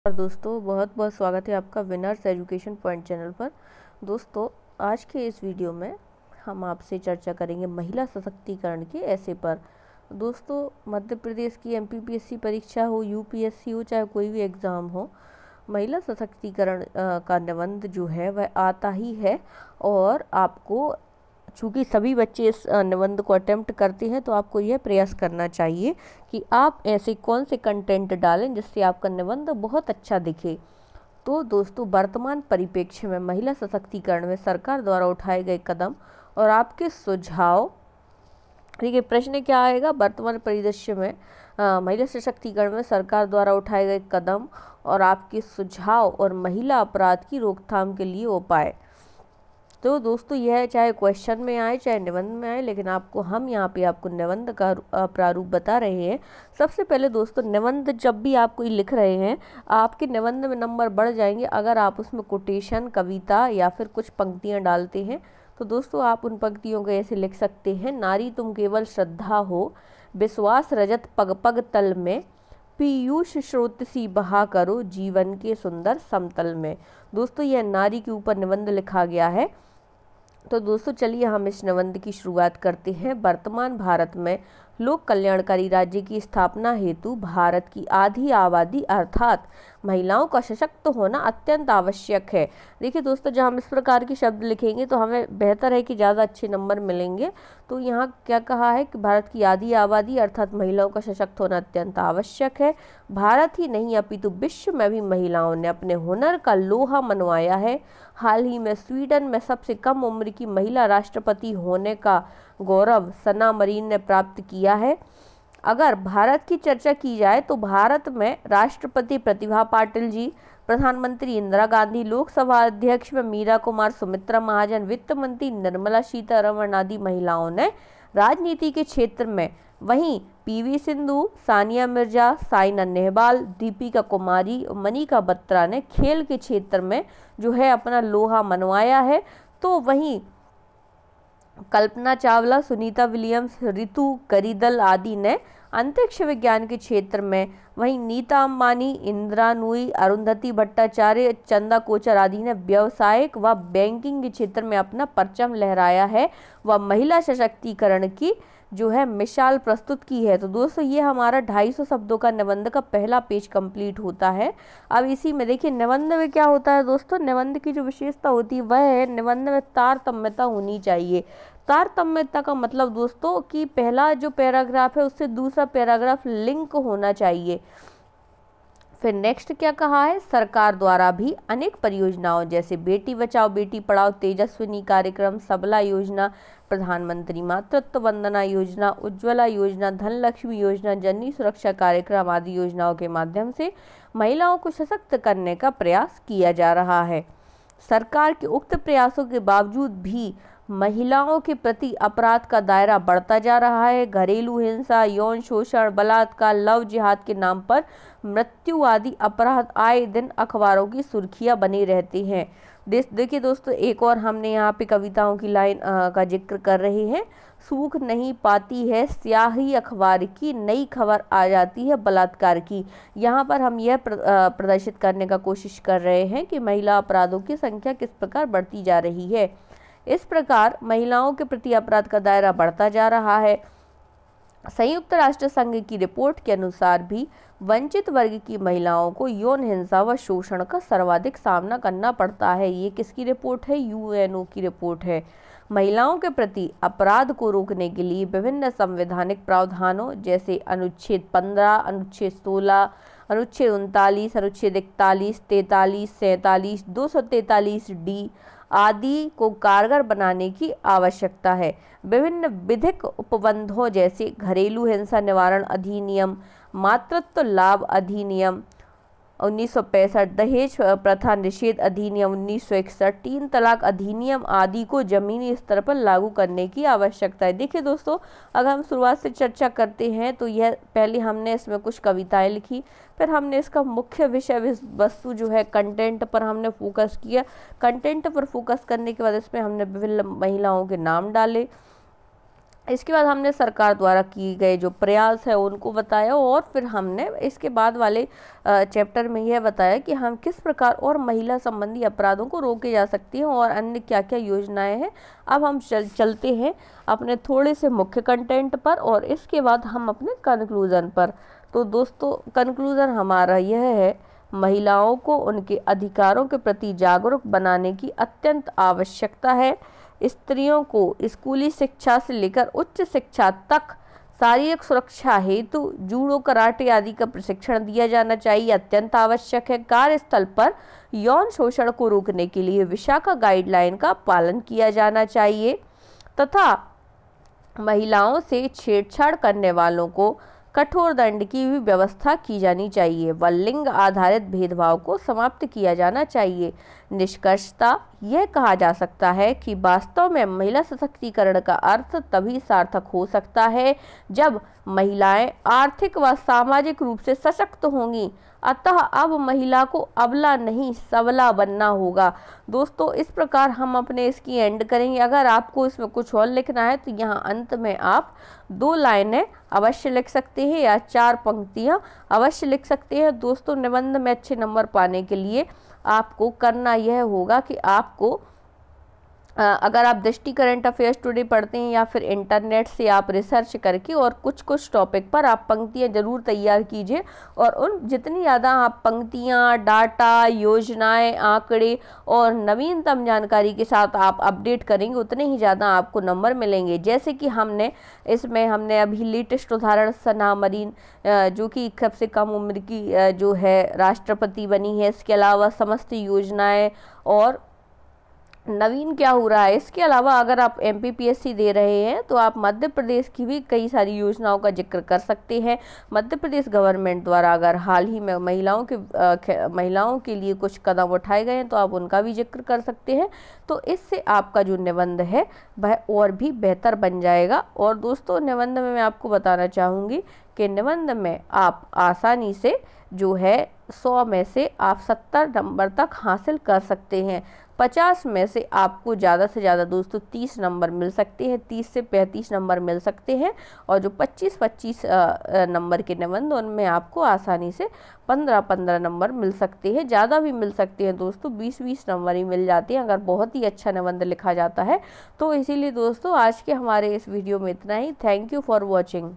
और दोस्तों बहुत बहुत स्वागत है आपका विनर्स एजुकेशन पॉइंट चैनल पर। दोस्तों आज के इस वीडियो में हम आपसे चर्चा करेंगे महिला सशक्तिकरण के ऐसे पर। दोस्तों मध्य प्रदेश की एमपीपीएससी परीक्षा हो, यूपीएससी हो, चाहे कोई भी एग्ज़ाम हो, महिला सशक्तिकरण का निबंध जो है वह आता ही है। और आपको चूँकि सभी बच्चे इस निबंध को अटेम्प्ट करते हैं तो आपको यह प्रयास करना चाहिए कि आप ऐसे कौन से कंटेंट डालें जिससे आपका निबंध बहुत अच्छा दिखे। तो दोस्तों वर्तमान परिप्रेक्ष्य में महिला सशक्तिकरण में सरकार द्वारा उठाए गए कदम और आपके सुझाव। देखिए प्रश्न क्या आएगा, वर्तमान परिदृश्य में महिला सशक्तिकरण में सरकार द्वारा उठाए गए कदम और आपके सुझाव और महिला अपराध की रोकथाम के लिए उपाय। तो दोस्तों यह चाहे क्वेश्चन में आए चाहे निबंध में आए, लेकिन हम यहाँ पे आपको निबंध का प्रारूप बता रहे हैं। सबसे पहले दोस्तों निबंध जब भी आप कोई लिख रहे हैं, आपके निबंध में नंबर बढ़ जाएंगे अगर आप उसमें कोटेशन, कविता या फिर कुछ पंक्तियाँ डालते हैं। तो दोस्तों आप उन पंक्तियों को ऐसे लिख सकते हैं, नारी तुम केवल श्रद्धा हो, विश्वास रजत पग पग तल में, पीयूष स्रोत सी बहा करो जीवन के सुंदर समतल में। दोस्तों यह नारी के ऊपर निबंध लिखा गया है। तो दोस्तों चलिए हम इस निबंध की शुरुआत करते हैं। वर्तमान भारत में लोक कल्याणकारी राज्य की स्थापना हेतु भारत की आधी आबादी अर्थात महिलाओं का सशक्त होना अत्यंत आवश्यक है। देखिए दोस्तों जब हम इस प्रकार के शब्द लिखेंगे तो हमें बेहतर है कि ज़्यादा अच्छे नंबर मिलेंगे। तो यहाँ क्या कहा है कि भारत की आधी आबादी अर्थात महिलाओं का सशक्त होना अत्यंत आवश्यक है। भारत ही नहीं अपितु विश्व में भी महिलाओं ने अपने हुनर का लोहा मनवाया है। हाल ही में स्वीडन में सबसे कम उम्र की महिला राष्ट्रपति होने का गौरव सना मरीन ने प्राप्त किया है। अगर भारत की चर्चा की जाए तो भारत में राष्ट्रपति प्रतिभा पाटिल जी, प्रधानमंत्री इंदिरा गांधी, लोकसभा अध्यक्ष में मीरा कुमार, सुमित्रा महाजन, वित्त मंत्री निर्मला सीतारमण आदि महिलाओं ने राजनीति के क्षेत्र में, वहीं पीवी सिंधु, सानिया मिर्जा, साइना नेहवाल, दीपिका कुमारी, मनिका बत्रा ने खेल के क्षेत्र में जो है अपना लोहा मनवाया है। तो वहीं कल्पना चावला, सुनीता विलियम्स, रितु करीदल आदि ने अंतरिक्ष विज्ञान के क्षेत्र में, वहीं नीता अंबानी, इंदिरा नूई, अरुंधति भट्टाचार्य, चंदा कोचर आदि ने व्यावसायिक व बैंकिंग के क्षेत्र में अपना परचम लहराया है व महिला सशक्तिकरण की जो है मिसाल प्रस्तुत की है। तो दोस्तों ये हमारा 250 शब्दों का निबंध का पहला पेज कंप्लीट होता है। अब इसी में देखिए निबंध में क्या होता है दोस्तों, निबंध की जो विशेषता होती है वह है निबंध में तारतम्यता होनी चाहिए। तारतम्यता का मतलब दोस्तों कि पहला जो पैराग्राफ है उससे दूसरा पैराग्राफ लिंक होना चाहिए। फिर नेक्स्ट क्या कहा है, सरकार द्वारा भी अनेक परियोजनाओं जैसे बेटी बचाओ बेटी पढ़ाओ, तेजस्विनी कार्यक्रम, सबला योजना, प्रधानमंत्री मातृत्व वंदना योजना, उज्ज्वला योजना, धन लक्ष्मी योजना, जननी सुरक्षा कार्यक्रम आदि योजनाओं के माध्यम से महिलाओं को सशक्त करने का प्रयास किया जा रहा है। सरकार के उक्त प्रयासों के बावजूद भी महिलाओं के प्रति अपराध का दायरा बढ़ता जा रहा है। घरेलू हिंसा, यौन शोषण, बलात्कार, लव जिहाद के नाम पर मृत्यु आदि अपराध आए दिन अखबारों की सुर्खियां बनी रहती हैं। देखिए दोस्तों एक और हमने यहाँ पे कविताओं की लाइन का जिक्र कर रहे हैं। सूख नहीं पाती है स्याही अखबार की, नई खबर आ जाती है बलात्कार की। यहाँ पर हम यह प्रदर्शित करने का कोशिश कर रहे हैं कि महिला अपराधों की संख्या किस प्रकार बढ़ती जा रही है। इस प्रकार महिलाओं के प्रति अपराध का दायरा बढ़ता जा रहा है। संयुक्त राष्ट्र संघ की रिपोर्ट के अनुसार भी वंचित वर्ग की महिलाओं को यौन हिंसा व शोषण का सर्वाधिक सामना करना पड़ता है। ये किसकी रिपोर्ट है, यूएनओ की रिपोर्ट है। महिलाओं के प्रति अपराध को रोकने के लिए विभिन्न संवैधानिक प्रावधानों जैसे अनुच्छेद 15, अनुच्छेद 16, अनुच्छेद 39, अनुच्छेद 41, 43, 47, 243 डी आदि को कारगर बनाने की आवश्यकता है। विभिन्न विधिक उपबंधों जैसे घरेलू हिंसा निवारण अधिनियम, मातृत्व लाभ अधिनियम 1965, दहेज प्रथा निषेध अधिनियम 1961, 3 तलाक अधिनियम आदि को जमीनी स्तर पर लागू करने की आवश्यकता है। देखिए दोस्तों अगर हम शुरुआत से चर्चा करते हैं तो यह पहले हमने इसमें कुछ कविताएं लिखी, फिर हमने इसका मुख्य विषय वस्तु जो है कंटेंट पर हमने फोकस किया। कंटेंट पर फोकस करने के बाद इसमें हमने विभिन्न महिलाओं के नाम डाले। इसके बाद हमने सरकार द्वारा किए गए जो प्रयास है उनको बताया, और फिर हमने इसके बाद वाले चैप्टर में यह बताया कि हम किस प्रकार और महिला संबंधी अपराधों को रोके जा सकती हैं और अन्य क्या क्या योजनाएं हैं। अब हम चलते हैं अपने थोड़े से मुख्य कंटेंट पर और इसके बाद हम अपने कंक्लूज़न पर। तो दोस्तों कंक्लूज़न हमारा यह है, महिलाओं को उनके अधिकारों के प्रति जागरूक बनाने की अत्यंत आवश्यकता है। स्त्रियों को स्कूली शिक्षा से लेकर उच्च शिक्षा तक शारीरिक सुरक्षा हेतु जूडो, कराटे आदि का प्रशिक्षण दिया जाना चाहिए, अत्यंत आवश्यक है। कार्यस्थल पर यौन शोषण को रोकने के लिए विशाखा गाइडलाइन का पालन किया जाना चाहिए तथा महिलाओं से छेड़छाड़ करने वालों को कठोर दंड की भी व्यवस्था की जानी चाहिए व लिंग आधारित भेदभाव को समाप्त किया जाना चाहिए। निष्कर्षतः यह कहा जा सकता है कि वास्तव में महिला सशक्तिकरण का अर्थ तभी सार्थक हो सकता है जब महिलाएं आर्थिक व सामाजिक रूप से सशक्त होंगी। अतः अब महिला को अबला नहीं सबला बनना होगा। दोस्तों इस प्रकार हम अपने इसकी एंड करेंगे। अगर आपको इसमें कुछ और लिखना है तो यहाँ अंत में आप 2 लाइनें अवश्य लिख सकते हैं या 4 पंक्तियाँ अवश्य लिख सकते हैं। दोस्तों निबंध में अच्छे नंबर पाने के लिए आपको करना यह होगा कि आपको अगर आप दृष्टि करंट अफेयर्स टुडे पढ़ते हैं या फिर इंटरनेट से आप रिसर्च करके और कुछ टॉपिक पर आप पंक्तियां जरूर तैयार कीजिए, और उन जितनी ज़्यादा आप पंक्तियां, डाटा, योजनाएं, आंकड़े और नवीनतम जानकारी के साथ आप अपडेट करेंगे उतने ही ज़्यादा आपको नंबर मिलेंगे। जैसे कि हमने अभी लेटेस्ट उदाहरण सना मरीन जो कि सबसे कम उम्र की जो है राष्ट्रपति बनी है। इसके अलावा समस्त योजनाएं और नवीन क्या हो रहा है। इसके अलावा अगर आप MPPSC दे रहे हैं तो आप मध्य प्रदेश की भी कई सारी योजनाओं का जिक्र कर सकते हैं। मध्य प्रदेश गवर्नमेंट द्वारा अगर हाल ही में महिलाओं के लिए कुछ कदम उठाए गए हैं तो आप उनका भी जिक्र कर सकते हैं। तो इससे आपका जो निबंध है वह और भी बेहतर बन जाएगा। और दोस्तों निबंध में मैं आपको बताना चाहूँगी कि निबंध में आप आसानी से जो है 100 में से आप 70 नंबर तक हासिल कर सकते हैं। 50 में से आपको ज़्यादा से ज़्यादा दोस्तों 30 नंबर मिल सकते हैं, 30 से 35 नंबर मिल सकते हैं। और जो 25-25 नंबर के निबंध उनमें आपको आसानी से 15-15 नंबर मिल सकते हैं, ज़्यादा भी मिल सकते हैं दोस्तों, 20-20 नंबर ही मिल जाते हैं अगर बहुत ही अच्छा निबंध लिखा जाता है। तो इसीलिए दोस्तों आज के हमारे इस वीडियो में इतना ही। Thank you for watching.